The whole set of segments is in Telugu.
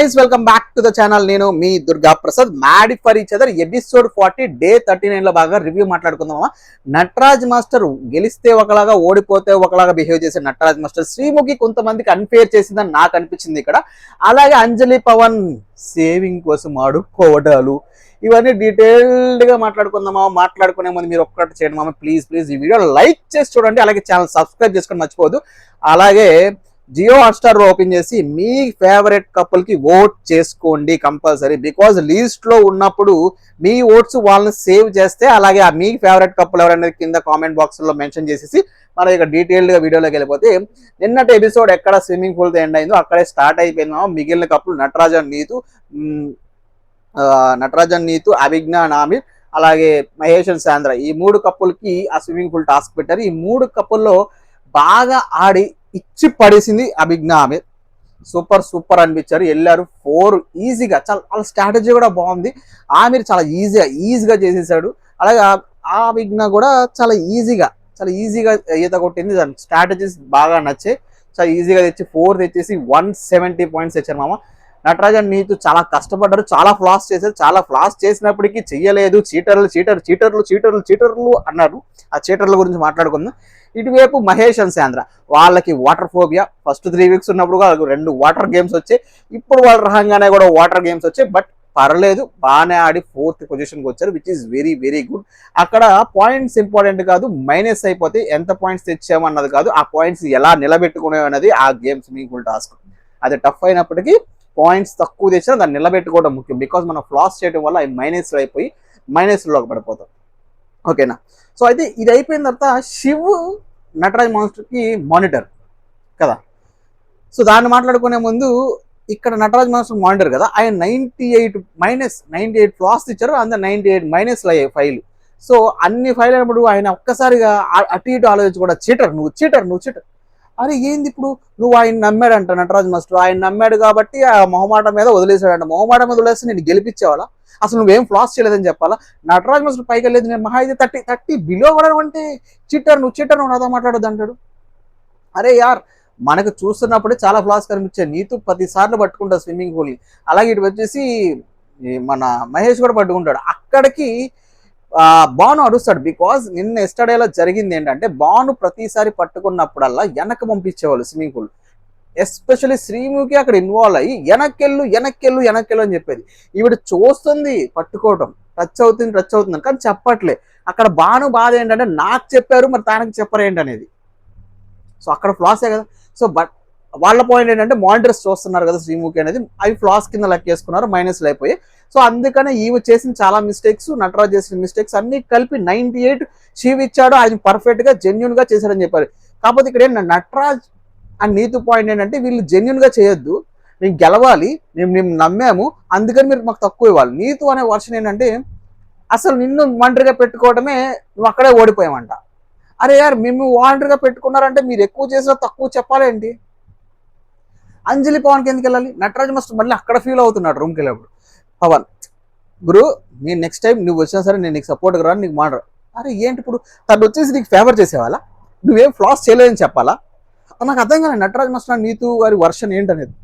guys, welcome back to the channel. నేను మీ Durga Prasad. Mad for each other episode 40 day 39 లో బాగా రివ్యూ మాట్లాడుకుందామా. నటరాజ్ మాస్టర్ గెలిస్తే ఒకలాగా ఓడిపోతే ఒకలాగా బిహేవ్ చేసే నటరాజ్ మాస్టర్ శ్రీముఖి కొంతమందికి అన్ఫేర్ చేసిందని నాకు అనిపించింది ఇక్కడ. అలాగే అంజలి పవన్ సేవింగ్ కోసం ఆడుకోవడాలు ఇవన్నీ డీటెయిల్డ్ గా మాట్లాడుకుందామా. మాట్లాడుకునే ముందు మీరు ఒక్కటి చేయండి మామ, ప్లీజ్ ఈ వీడియో లైక్ చేసి చూడండి. అలాగే ఛానల్ సబ్స్క్రైబ్ చేసుకొని మర్చిపోవద్దు. అలాగే జియో హాట్స్టార్ ఓపెన్ చేసి మీ ఫేవరెట్ కపుల్ కి ఓట్ చేసుకోండి కంపల్సరీ. బికాజ్ లీస్ట్ లో ఉన్నప్పుడు మీ ఓట్స్ వాళ్ళని సేవ్ చేస్తే, అలాగే మీ ఫేవరెట్ కపుల్ ఎవరనేది కింద కామెంట్ బాక్స్ లో మెన్షన్ చేసేసి మనం ఇక డీటెయిల్డ్ గా వీడియోలోకి వెళ్ళిపోతే, నిన్నటి ఎపిసోడ్ ఎక్కడ స్విమ్మింగ్ పూల్ తో ఎండ్ అయిందో అక్కడే స్టార్ట్ అయిపోయిందో. మిగిలిన కపుల్ నటరాజ్ అండ్ నీతు, అభిజ్ఞ నామిర్, అలాగే మహేష్ అండ్ సాంద్ర, ఈ మూడు కపుల్కి ఆ స్విమ్మింగ్ పూల్ టాస్క్ పెట్టారు. ఈ మూడు కపుల్లో బాగా ఆడి ఇచ్చి పడేసింది అభిజ్ఞ. ఆమిర్ సూపర్ అనిపించారు. వెళ్ళారు 4 ఈజీగా. చాలా వాళ్ళ స్ట్రాటజీ కూడా బాగుంది. ఆమిర్ చాలా ఈజీగా చేసేసాడు. అలాగే ఆ అభిజ్ఞ కూడా చాలా ఈజీగా ఈత కొట్టింది. దాని స్ట్రాటజీస్ బాగా నచ్చాయి. చాలా ఈజీగా తెచ్చి 4 తెచ్చేసి 170 పాయింట్స్ తెచ్చారు మామ. నటరాజ్ అండ్ నీతు చాలా కష్టపడ్డారు, చాలా ఫ్లాస్ చేశారు. చాలా ఫ్లాస్ చేసినప్పటికీ చెయ్యలేదు. చీటర్లు అన్నారు. ఆ చీటర్ల గురించి మాట్లాడుకుందాం. ఇటువైపు మహేష్ అండ్ సాంద్ర, వాళ్ళకి వాటర్ ఫోబియా. ఫస్ట్ 3 వీక్స్ ఉన్నప్పుడు వాళ్ళకి 2 వాటర్ గేమ్స్ వచ్చాయి. ఇప్పుడు వాళ్ళ రకంగానే కూడా వాటర్ గేమ్స్ వచ్చాయి. బట్ పర్లేదు, బాగానే ఆడి 4th పొజిషన్కి వచ్చారు, విచ్ ఈస్ వెరీ గుడ్. అక్కడ పాయింట్స్ ఇంపార్టెంట్ కాదు, మైనస్ అయిపోతే ఎంత పాయింట్స్ తెచ్చామన్నది కాదు, ఆ పాయింట్స్ ఎలా నిలబెట్టుకునే అనేది ఆ గేమ్స్ మీకు టాస్క్. అది టఫ్ అయినప్పటికీ పాయింట్స్ తక్కువ తెచ్చినా దాన్ని నిలబెట్టుకోవడం ముఖ్యం. బికాజ్ మనం ఫ్లాస్ చేయడం వల్ల అవి మైనస్లో అయిపోయి మైనస్లోకి పడిపోతాం. ఓకేనా. సో అయితే ఇది అయిపోయిన తర్వాత శివ్ నటరాజ్ మాస్టర్కి మానిటర్ కదా. సో దాన్ని మాట్లాడుకునే ముందు ఇక్కడ నటరాజ్ మాస్టర్ మానిటర్ కదా, ఆయన 98 ఫ్లాస్ ఇచ్చారు. అందరు 98 మైనస్లు అయ్యాయి ఫైల్. సో అన్ని ఫైల్ అయినప్పుడు ఆయన ఒక్కసారిగా అటు ఇటు ఆలోచించి కూడా నువ్వు చీటర్. అరే ఏంది ఇప్పుడు, నువ్వు ఆయన నమ్మాడంట నటరాజ్ మాస్టర్. ఆయన నమ్మాడు కాబట్టి ఆ మొహమాటం మీద వదిలేసాడంట. మొహమాటం మీద వదిలేస్తే నేను గెలిపించేవాళ్ళ? అసలు నువ్వేం ఫ్లాస్ చేయలేదని చెప్పాలా? నటరాజ్ మాస్టర్ పైకి వెళ్ళేది నేను మహా అయితే 30 బిలో పడడం అంటే నువ్వు నాతో మాట్లాడొద్దు అంటాడు. అరే యార్, మనకు చూస్తున్నప్పుడే చాలా ఫ్లాస్ కనిపించాయి. నీతు 10 సార్లు పట్టుకుంటాడు స్విమ్మింగ్ పూల్ని. అలాగే ఇటు వచ్చేసి మన మహేష్ కూడా పట్టుకుంటాడు. అక్కడికి బాను అడుస్తాడు. బికాజ్ నిన్న ఎస్టర్డేలో జరిగింది ఏంటంటే, బాను ప్రతిసారి పట్టుకున్నప్పుడల్లా వెనక్కి పంపించేవాళ్ళు స్విమ్మింగ్ పూల్. ఎస్పెషల్లీ శ్రీముఖి అక్కడ ఇన్వాల్వ్ అయ్యి వెనక్కెళ్ళు అని చెప్పేది. ఈవిడ చూస్తుంది పట్టుకోవటం, టచ్ అవుతుంది కానీ చెప్పట్లే. అక్కడ బాను బాధ ఏంటంటే, నాకు చెప్పారు మరి తనకి చెప్పరు ఏంటనేది. సో అక్కడ ఫ్లాసే కదా. సో బట్ వాళ్ళ పాయింట్ ఏంటంటే, మానిటర్స్ చూస్తున్నారు కదా శ్రీముఖి అనేది, అవి ఫ్లాస్ కింద లెక్కేసుకున్నారు, మైనస్లు అయిపోయి. సో అందుకనే ఈవి చేసిన చాలా మిస్టేక్స్, నటరాజ్ చేసిన మిస్టేక్స్ అన్ని కలిపి 98 శివ్ ఇచ్చాడు. ఆయన పర్ఫెక్ట్గా జెన్యున్గా చేశాడని చెప్పారు. కాకపోతే ఇక్కడ ఏంటంటే నటరాజ్ అండ్ నీతు పాయింట్ ఏంటంటే, వీళ్ళు జెన్యున్గా చేయొద్దు, మేము గెలవాలి, మేము నమ్మాము, అందుకని మీరు మాకు తక్కువ ఇవ్వాలి. నీతు అనే వర్షన్ ఏంటంటే, అసలు నిన్ను ఒంటరిగా పెట్టుకోవడమే నువ్వు అక్కడే ఓడిపోయామంట. అరే యార్, మేము ఒంటరిగా పెట్టుకున్నారంటే మీరు ఎక్కువ చేసినా తక్కువ చెప్పాలేంటి? అంజలి పవన్కి ఎందుకు వెళ్ళాలి? నటరాజ్ మాస్టర్ మళ్ళీ అక్కడ ఫీల్ అవుతున్నాడు రూమ్కి వెళ్ళినప్పుడు. పవన్ గురు, నేను నెక్స్ట్ టైం నువ్వు వచ్చినా సరే నేను నీకు సపోర్ట్గా రాను, నీకు మాట. అరే ఏంటి ఇప్పుడు తను వచ్చేసి నీకు ఫేవర్ చేసేవాళ్ళ? నువ్వేం ఫ్లాస్ చేయలేదని చెప్పాలా? నాకు అర్థం కాలేదు నటరాజ్ మాస్టర్ నీతు వారి వర్షన్ ఏంటనేది.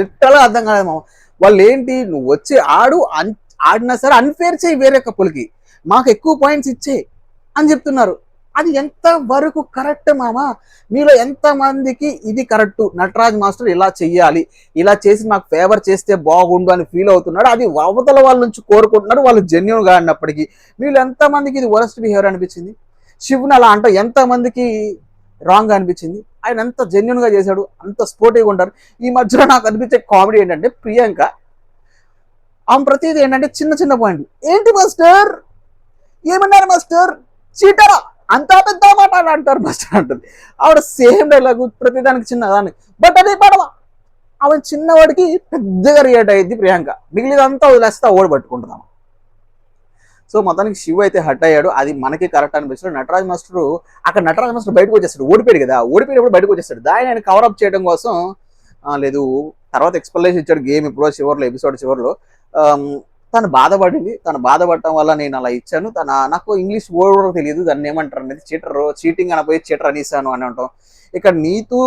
లిటరల్గా అర్థం కాలేదు మామ. వాళ్ళు ఏంటి, నువ్వు వచ్చి ఆడినా సరే అన్ఫేర్ చేయి, వేరే కప్పులకి మాకు ఎక్కువ పాయింట్స్ ఇచ్చే అని చెప్తున్నారు. అది ఎంత వరకు కరెక్ట్ మామ? మీలో ఎంతమందికి ఇది కరెక్ట్? నటరాజ్ మాస్టర్ ఇలా చెయ్యాలి, ఇలా చేసి మాకు ఫేవర్ చేస్తే బాగుండు అని ఫీల్ అవుతున్నాడు. అది అవతల వాళ్ళ నుంచి కోరుకుంటున్నారు, వాళ్ళు జెన్యున్గా ఆడినప్పటికీ. వీళ్ళు ఎంతమందికి ఇది వరస్ట్ బిహేవియర్ అనిపించింది? శివుని అలా అంటే ఎంతమందికి రాంగ్ అనిపించింది? ఆయన ఎంత జెన్యున్గా చేశాడు, అంత స్పోర్టివ్గా ఉంటారు. ఈ మధ్యలో నాకు అనిపించే కామెడీ ఏంటంటే, ప్రియాంక ఆమె ప్రతిదీ ఏంటంటే చిన్న పాయింట్. ఏంటి మాస్టర్, ఏమన్నారు మాస్టర్, చీటరా, అంతా పెద్ద మాట అంటారు మాస్టర్ అంటుంది. ఆవిడ సేమ్ డైలాగు ప్రతిదానికి చిన్నదానికి. బట్ అదే పడవ ఆవిడ చిన్నవాడికి పెద్దగా రియాక్ట్ అయ్యింది ప్రియాంక. మిగిలిదంతా వదిలేస్తా ఓడి పట్టుకుంటున్నాము. సో మొత్తానికి శివ్ అయితే హట్ అయ్యాడు. అది మనకి కరెక్ట్ అనిపిస్తుంది. నటరాజ్ మాస్టర్ బయటకు వచ్చేస్తాడు. ఓడిపోయాడు కదా, ఓడిపోయినప్పుడు బయటకు వచ్చేస్తాడు. దాన్ని ఆయన కవరప్ చేయడం కోసం లేదు, తర్వాత ఎక్స్ప్లెనేషన్ ఇచ్చాడు గేమ్ ఇప్పుడు ఎపిసోడ్ చివరిలో. తను బాధపడటం వల్ల నేను అలా ఇచ్చాను. నాకు ఇంగ్లీష్ వర్డ్ తెలియదు, దాన్ని ఏమంటారు అనేది, చీటింగ్ అనపోయి చీటర్ అనేసాను అని అంటాం. ఇక్కడ నీతు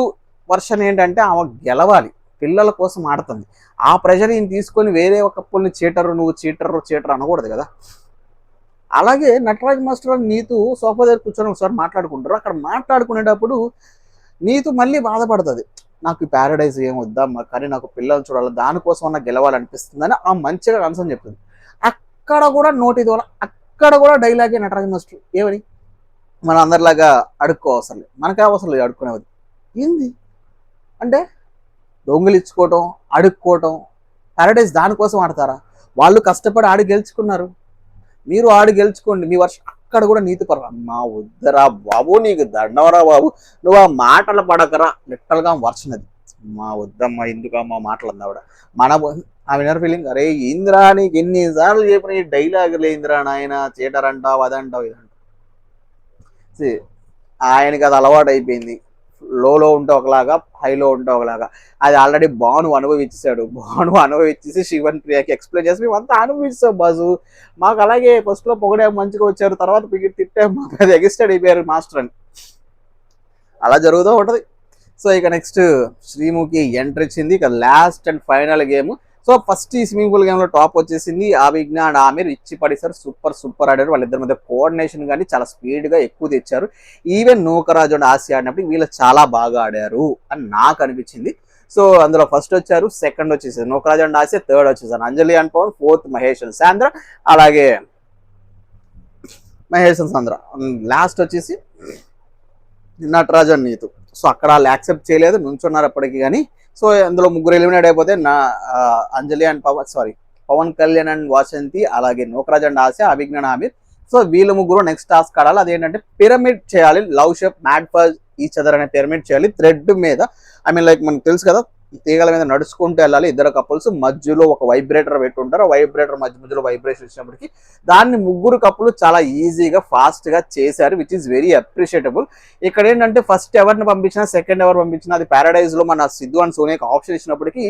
వర్షన్ ఏంటంటే, ఆమె గెలవాలి, పిల్లల కోసం ఆడుతుంది. ఆ ప్రెషర్ ఈయన తీసుకొని వేరే ఒక కప్పుల్ని నువ్వు చీటర్ అనకూడదు కదా. అలాగే నటరాజ్ మాస్టర్ నీతు సోఫా దగ్గర కూర్చొని ఒకసారి మాట్లాడుకుంటారు. అక్కడ మాట్లాడుకునేటప్పుడు నీతు మళ్ళీ బాధపడుతుంది, నాకు ఈ ప్యారడైజ్ ఏం వద్దమ్మా, కానీ నాకు పిల్లలు చూడాలి, దానికోసం అన్న గెలవాలనిపిస్తుందని ఆ మంచిగా కన్సర్న్ చెప్తుంది. అక్కడ కూడా నోటి ద్వారా అక్కడ కూడా డైలాగే నటరాజ్ మాస్టర్ ఏమని, మన అందరిలాగా అడుక్కోవసరం లేదు, మనకే అవసరం లేదు అడుక్కునేది ఏంది అంటే, దొంగిలించుకోవటం అడుక్కోవటం, ప్యారడైజ్ దానికోసం ఆడతారా? వాళ్ళు కష్టపడి ఆడి గెలుచుకున్నారు, మీరు ఆడి గెలుచుకోండి మీ వర్షం. అక్కడ కూడా నీతి పర అమ్మా వద్దరా బాబు, నీకు దండవరా బాబు, నువ్వు ఆ మాటలు పడకరా, లిట్టల్గా వర్షనది మా వద్దమ్మా, ఎందుకమ్మా మాటలు అందావిడ మన ఆ వినర్ ఫీలింగ్. అరే ఇంద్రా నీకు ఎన్నిసార్లు చెప్పిన ఈ డైలాగులు ఇంద్రా నాయన, చీటర్ అంటావు అదంటావు ఇదంటావు. ఆయనకి అది అలవాటు అయిపోయింది, లోలో ఉంటే ఒకలాగా హైలో ఉంటే ఒకలాగా. అది ఆల్రెడీ భాను అనుభవించాడు, భాను అనుభవించేసి శివన్ ప్రియాకి ఎక్స్ప్లెయిన్ చేసి మేము అంతా అనుభవిస్తాం బాజు, మాకు అలాగే ఫస్ట్లో పొగడే మంచిగా వచ్చారు, తర్వాత పికెట్ తిట్టే మాకు అది ఎగిస్టెడ్ అయిపోయారు మాస్టర్ అని. అలా జరుగుతూ ఉంటుంది. సో ఇక నెక్స్ట్ శ్రీముఖి ఎంట్రీ ఇచ్చింది. ఇక last and final game. So first ఈ స్విమ్మింగ్ పూల్ గేమ్లో టాప్ వచ్చేసింది అభిజ్ఞ అండ్ ఆమిర్. ఇచ్చి పడేసారు, సూపర్ ఆడారు. వాళ్ళిద్దరి మధ్య కోఆర్డినేషన్ కానీ చాలా స్పీడ్గా ఎక్కువ తెచ్చారు. ఈవెన్ నూకరాజు అండ్ ఆసియా ఆడినప్పుడు వీళ్ళు చాలా బాగా ఆడారు అని నాకు అనిపించింది. సో అందులో ఫస్ట్ వచ్చారు, సెకండ్ వచ్చేసారు నూకరాజు అండ్ ఆసియా, థర్డ్ వచ్చేసారు Anjali and Pawan, fourth Mahesh and Sandra, అలాగే మహేష్ అండ్ సాంద్ర, లాస్ట్ వచ్చేసి నటరాజ్ అండ్ నీతు. సో అక్కడ వాళ్ళు యాక్సెప్ట్ చేయలేదు, నుంచున్నారు అప్పటికి. కానీ సో అందులో ముగ్గురు ఎలిమినేట్ అయిపోతే అంజలి అండ్ పవన్ కళ్యాణ్ అండ్ వాసంతి, అలాగే నూకరాజ్ అండ్ ఆసియా, అభిజ్ఞ ఆమిర్. సో వీళ్ళు ముగ్గురు నెక్స్ట్ టాస్క్ ఆడాలి. అదేంటంటే పిరమిడ్ చేయాలి, love shape mad for each other అనే పిరమిడ్ చేయాలి థ్రెడ్ మీద. లైక్ మనకు తెలుసు కదా, తీగల మీద నడుచుకుంటూ వెళ్ళాలి ఇద్దరు కపుల్స్, మధ్యలో ఒక వైబ్రేటర్ పెట్టుంటారు, ఆ వైబ్రేటర్ మధ్యలో వైబ్రేషన్ ఇచ్చినప్పటికీ దాన్ని ముగ్గురు కప్పులు చాలా ఈజీగా ఫాస్ట్గా చేశారు, విచ్ ఈస్ వెరీ అప్రిషియేటబుల్. ఇక్కడ ఏంటంటే ఫస్ట్ ఎవరిని పంపించినా, సెకండ్ ఎవరు పంపించినా, అది ప్యారడైజ్లో మన సిద్ధు అండ్ సోనియాకి ఆప్షన్ ఇచ్చినప్పటికీ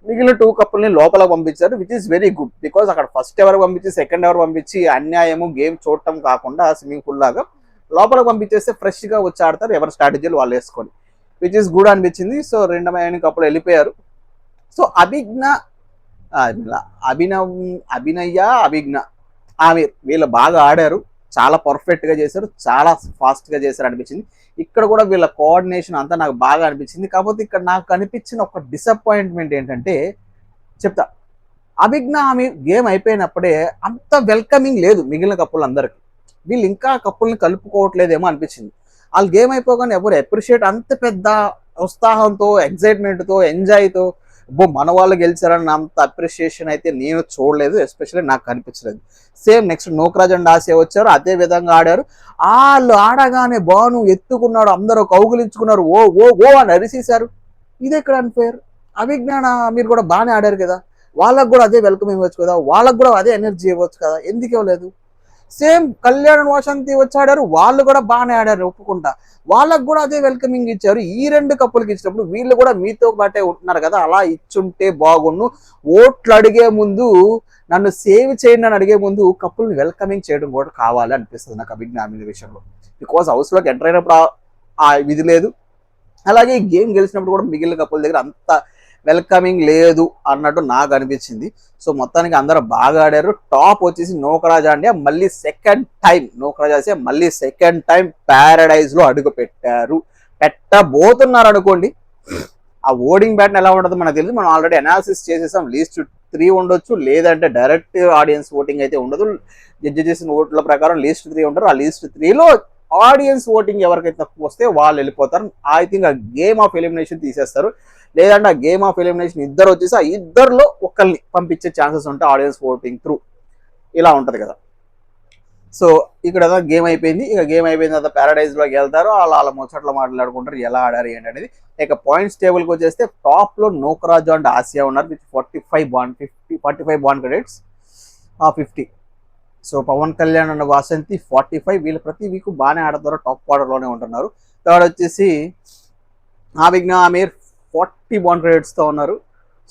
మిగిలిన 2 కప్పుల్ని లోపల పంపించారు, which is very good. Because అక్కడ ఫస్ట్ ఎవరు పంపించి సెకండ్ ఎవరు పంపించి అన్యాయము గేమ్ చూడటం కాకుండా స్విమ్మింగ్ పూల్ లాగా లోపల పంపించేస్తే ఫ్రెష్గా వచ్చి ఆడతారు, ఎవరి స్ట్రాటజీలు వాళ్ళు వేసుకొని, విచ్ ఈస్ గుడ్ అనిపించింది. సో 2 కప్పులు వెళ్ళిపోయారు. సో అభిజ్ఞ ఆమిర్ వీళ్ళు బాగా ఆడారు, చాలా పర్ఫెక్ట్గా చేశారు, చాలా ఫాస్ట్గా చేశారు అనిపించింది. ఇక్కడ కూడా వీళ్ళ కోఆర్డినేషన్ అంతా నాకు బాగా అనిపించింది. కాకపోతే ఇక్కడ నాకు అనిపించిన ఒక డిసప్పాయింట్మెంట్ ఏంటంటే చెప్తా, అభిజ్ఞ ఆమిర్ గేమ్ అయిపోయినప్పుడే అంత వెల్కమింగ్ లేదు మిగిలిన కప్పులందరికీ. వీళ్ళు ఇంకా కప్పుల్ని కలుపుకోవట్లేదేమో అనిపించింది. వాళ్ళు గేమ్ అయిపోగానే ఎవరు అప్రిషియేట్ అంత పెద్ద ఉత్సాహంతో, ఎగ్జైట్మెంట్తో, ఎంజాయ్తో మన వాళ్ళు గెలిచారని అంత అప్రిషియేషన్ అయితే నేను చూడలేదు, ఎస్పెషల్లీ నాకు కనిపించలేదు. Same next Nookaraj and Asia వచ్చారు, అదే విధంగా ఆడారు. వాళ్ళు ఆడగానే బాను ఎత్తుకున్నాడు, అందరూ కౌగులించుకున్నారు, ఓ ఓ ఓ అని అరిసేశారు. ఇది ఎక్కడ అన్ఫేర్? అభిజ్ఞాన మీరు కూడా బాగానే ఆడారు కదా, వాళ్ళకు కూడా అదే వెల్కమ్ ఇవ్వచ్చు కదా, వాళ్ళకు కూడా అదే ఎనర్జీ ఇవ్వచ్చు కదా, ఎందుకు ఇవ్వలేదు? సేమ్ కళ్యాణ్ వాసంతి వచ్చి ఆడారు, వాళ్ళు కూడా బాగానే ఆడారు ఒప్పుకుంటా, వాళ్ళకు కూడా అదే వెల్కమింగ్ ఇచ్చారు. ఈ 2 కప్పులకి ఇచ్చినప్పుడు వీళ్ళు కూడా మీతో పాటే ఉంటున్నారు కదా, అలా ఇచ్చుంటే బాగుండు. ఓట్లు అడిగే ముందు, నన్ను సేవ్ చేయండి అని అడిగే ముందు కప్పుల్ని వెల్కమింగ్ చేయడం కూడా కావాలి అనిపిస్తుంది నాకు అభిజ్ఞాన విషయంలో. బికాస్ హౌస్లోకి ఎంటర్ అయినప్పుడు ఆ విధి లేదు, అలాగే ఈ గేమ్ గెలిచినప్పుడు కూడా మిగిలిన కప్పుల దగ్గర అంత వెల్కమింగ్ లేదు అన్నట్టు నాకు అనిపించింది. సో మొత్తానికి అందరూ బాగా ఆడారు. టాప్ వచ్చేసి నూకరాజ్ అండి, మళ్ళీ సెకండ్ టైం ప్యారడైజ్ లో అడుగు పెట్టబోతున్నారు అనుకోండి. ఆ ఓడింగ్ బ్యాట్ని ఎలా ఉంటుందో మనకు తెలియదు, మనం ఆల్రెడీ అనాలిసిస్ చేసేసాం. లీస్ట్ 3 ఉండొచ్చు, లేదంటే డైరెక్ట్ ఆడియన్స్ ఓటింగ్ అయితే ఉండదు. జడ్జి చేసిన ఓట్ల ప్రకారం లీస్ట్ 3 ఉంటారు. ఆ లీస్ట్ 3లో ఆడియన్స్ ఓటింగ్ ఎవరికైతే తక్కువ వస్తే వాళ్ళు వెళ్ళిపోతారు. ఐ థింక్ ఆ గేమ్ ఆఫ్ ఎలిమినేషన్ తీసేస్తారు, లేదంటే ఆ గేమ్ ఆఫ్ ఎలిమినేషన్ ఇద్దరు వచ్చేసి ఆ ఇద్దరిలో ఒకరిని పంపించే ఛాన్సెస్ ఉంటాయి ఆడియన్స్ ఓటింగ్ త్రూ. ఇలా ఉంటుంది కదా. సో ఇక్కడ గేమ్ అయిపోయింది. ఇక గేమ్ అయిపోయిన తర్వాత ప్యారడైజ్లోకి వెళ్తారు, అలా ముచ్చట్లు మాట్లాడుకుంటారు ఎలా ఆడారు ఏంటి అనేది. ఇక పాయింట్స్ టేబుల్కి వచ్చేస్తే టాప్లో నూకరాజు అండ్ ఆసియా ఉన్నారు with 45 bond credits 50. So Pawan Kalyan and Vasanthi 45. వీళ్ళు ప్రతి వీక్ బాగానే ఆడతారు, టాప్ క్వార్టర్లోనే ఉంటున్నారు. థర్డ్ వచ్చేసి అభిజ్ఞ ఆమిర్ 40 బాండ్ క్రెడిట్స్తో ఉన్నారు.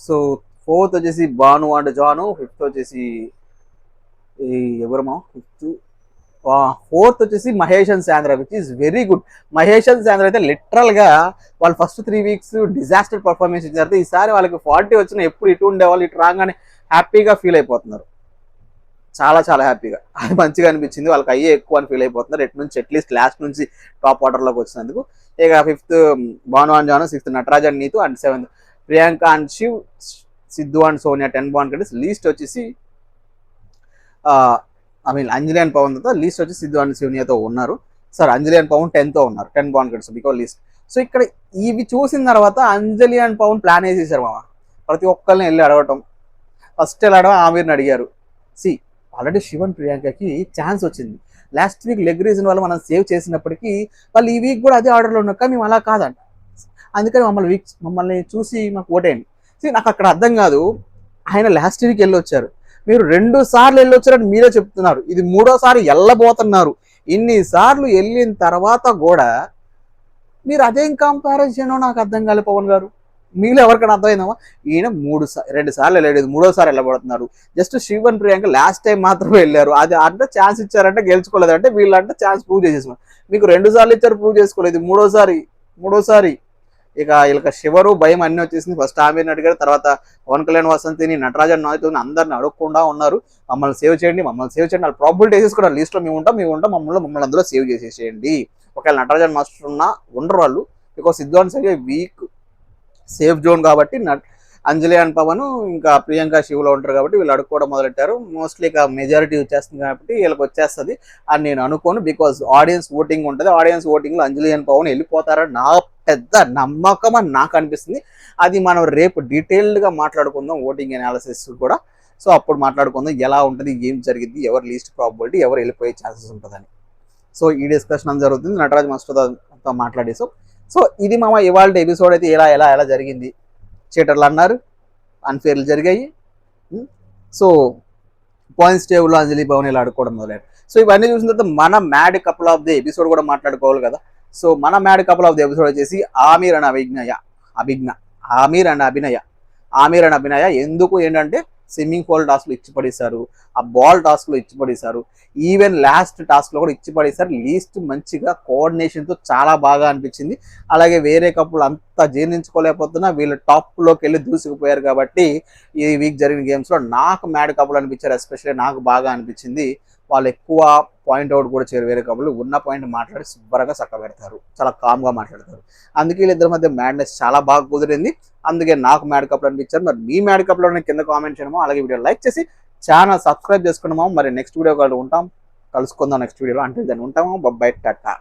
సో ఫోర్త్ వచ్చేసి భాను అండ్ జాను, ఫిఫ్త్ వచ్చేసి ఎవరమో ఫోర్త్ వచ్చేసి Mahesh and Sandra, which is very good. Mahesh and Sandra అయితే లిటరల్గా వాళ్ళు ఫస్ట్ 3 వీక్స్ డిజాస్టర్ పర్ఫార్మెన్స్ ఇచ్చారు. ఈసారి వాళ్ళకి 40 వచ్చిన ఎప్పుడు ఇటు ఉండేవాళ్ళు ఇటు రాగానే హ్యాపీగా ఫీల్ అయిపోతున్నారు. చాలా చాలా హ్యాపీగా, అది మంచిగా అనిపించింది. వాళ్ళకి అయ్యే ఎక్కువ అని ఫీల్ అయిపోతున్నారు ఎటు నుంచి, అట్లీస్ట్ లాస్ట్ నుంచి టాప్ ఆర్డర్లోకి వచ్చినందుకు. ఇక 5th Bhanu and Janu, 6th Nataraj and Neetu, and 7th Priyanka and Shiv, Siddhu and Sonia 10 బాన్ కంటే లీస్ట్ వచ్చేసి అంజలి అండ్ పవన్ తో లీస్ట్ వచ్చి సిద్ధు అండ్ సోనియాతో ఉన్నారు. సార్ అంజలి అండ్ పవన్ 10తో ఉన్నారు, 10 బాన్ కంటే బికాస్ లీస్ట్. సో ఇక్కడ ఇవి చూసిన తర్వాత అంజలి అండ్ పవన్ ప్లాన్ వేసేసారు మామ, ప్రతి ఒక్కరిని వెళ్ళి అడగటం. ఫస్ట్ వెళ్ళడం ఆమీర్ని అడిగారు. సి ఆల్రెడీ శివన్ ప్రియాంకకి ఛాన్స్ వచ్చింది. లాస్ట్ వీక్ లెగ్ రీజన్ వల్ల మనం సేవ్ చేసినప్పటికీ వాళ్ళు ఈ వీక్ కూడా అదే ఆర్డర్లో ఉన్నారు, కానీ మేము అలా కాదంట. అందుకని మమ్మల్ని చూసి మాకు ఓటేయండి. సి నాకు అక్కడ అర్థం కాదు, ఆయన లాస్ట్ వీక్ వెళ్ళి వచ్చారు, మీరు 2 సార్లు వెళ్ళొచ్చారని మీరే చెప్తున్నారు, ఇది 3వసారి వెళ్ళబోతున్నారు. ఇన్నిసార్లు వెళ్ళిన తర్వాత కూడా మీరు అదేం కంపారిజన్ నాకు అర్థం కాలే పవన్ గారు. మీలో ఎవరికైనా అర్థమైందమ్మా? ఈయన 2 సార్లు వెళ్ళలేదు, 3వసారి వెళ్ళబడుతున్నారు. Just Shivan Priyanka last time మాత్రమే వెళ్ళారు, అది అంటే ఛాన్స్ ఇచ్చారంటే గెలుచుకోలేదంటే, వీళ్ళంటే ఛాన్స్ ప్రూవ్ చేసేసారు. మీకు 2 సార్లు ఇచ్చారు, ప్రూవ్ చేసుకోలేదు, మూడోసారి ఇక వీళ్ళకి శివరు భయం అన్ని వచ్చేసింది. ఫస్ట్ ఆమెను అడిగారు, తర్వాత పవన్ కళ్యాణ్, వసంతిని, నటరాజన్, నాయకుని అందరిని అడగకుండా ఉన్నారు. మమ్మల్ని సేవ్ చేయండి వాళ్ళు ప్రాబిలిటీ వేసేసుకున్నారు. లిస్ట్లో మేము ఉంటాం మమ్మల్ని అందులో సేవ్ చేసేసేయండి. ఒకవేళ నటరాజన్ మాస్టర్ ఉన్నా ఉండరు వాళ్ళు, బికాస్ సిద్ధు అండ్ సరిగ్గా వీక్ సేఫ్ జోన్ కాబట్టి అంజలి అండ్ పవన్ ఇంకా ప్రియాంక శివులో ఉంటారు కాబట్టి వీళ్ళు అడుక్కోవడం మొదలెట్టారు. మోస్ట్లీ ఇక మెజారిటీ వచ్చేస్తుంది కాబట్టి వీళ్ళకి వచ్చేస్తుంది అని నేను అనుకోను, బికాస్ ఆడియన్స్ ఓటింగ్ ఉంటుంది. ఆడియన్స్ ఓటింగ్లో అంజలి అండ్ పవన్ వెళ్ళిపోతారని నా పెద్ద నమ్మకం అని నాకు అనిపిస్తుంది. అది మనం రేపు డీటెయిల్డ్గా మాట్లాడుకుందాం, ఓటింగ్ అనాలిసిస్ కూడా. సో అప్పుడు మాట్లాడుకుందాం ఎలా ఉంటుంది, ఏం జరిగింది, ఎవరు లీస్ట్ ప్రాబిలిటీ, ఎవరు వెళ్ళిపోయే ఛాన్సెస్ ఉంటుందని. సో ఈ డిస్కషన్ అని జరుగుతుంది నటరాజ్ మాస్టర్తో మాట్లాడేసాం. సో ఇది మామ ఇవాళ ఎపిసోడ్ అయితే ఎలా జరిగింది. చీటర్లు అన్నారు, అన్ఫేర్లు జరిగాయి. సో పాయింట్స్ టేబుల్లో అంజలి పవన్ ఇలా ఆడుకోవడం మొదలయ్యారు. సో ఇవన్నీ చూసిన తర్వాత మన mad couple of the episode కూడా మాట్లాడుకోవాలి కదా. సో మన mad couple of the episode వచ్చేసి ఆమీర్ అండ్ అభినయ. ఎందుకు ఏంటంటే స్విమ్మింగ్ పూల్ టాస్క్లు ఇచ్చి పడేశారు, ఆ బాల్ టాస్క్లో ఇచ్చి పడేశారు, ఈవెన్ లాస్ట్ టాస్క్లో కూడా ఇచ్చి పడేశారు. లీస్ట్ మంచిగా కోఆర్డినేషన్తో చాలా బాగా అనిపించింది. అలాగే వేరే కప్పులు అంతా జీర్ణించుకోలేకపోతున్నా వీళ్ళు టాప్లోకి వెళ్ళి దూసుకుపోయారు. కాబట్టి ఈ వీక్ జరిగిన గేమ్స్లో నాకు మ్యాడ్ కప్పులు అనిపించారు, ఎస్పెషల్లీ నాకు బాగా అనిపించింది. వాళ్ళు ఎక్కువ పాయింట్ అవుట్ కూడా చేయరు, వేరే కప్పులు ఉన్న పాయింట్ మాట్లాడి శుభ్రంగా చక్కబెడతారు, చాలా కామ్గా మాట్లాడతారు. అందుకే వీళ్ళిద్దరి మధ్య మ్యాడ్నెస్ చాలా బాగా కుదిరింది. అందుకే నాకు మ్యాడ్ కప్పులు అనిపించారు. మరి మీ మ్యాడ్ కప్పులు కింద కామెంట్ చేయడమో, అలాగే వీడియో లైక్ చేసి ఛానల్ సబ్స్క్రైబ్ చేసుకున్నామో. మరి నెక్స్ట్ వీడియో కలుసుకుందాం నెక్స్ట్ వీడియోలో. అంటే దాన్ని ఉంటామో. బై టాటా.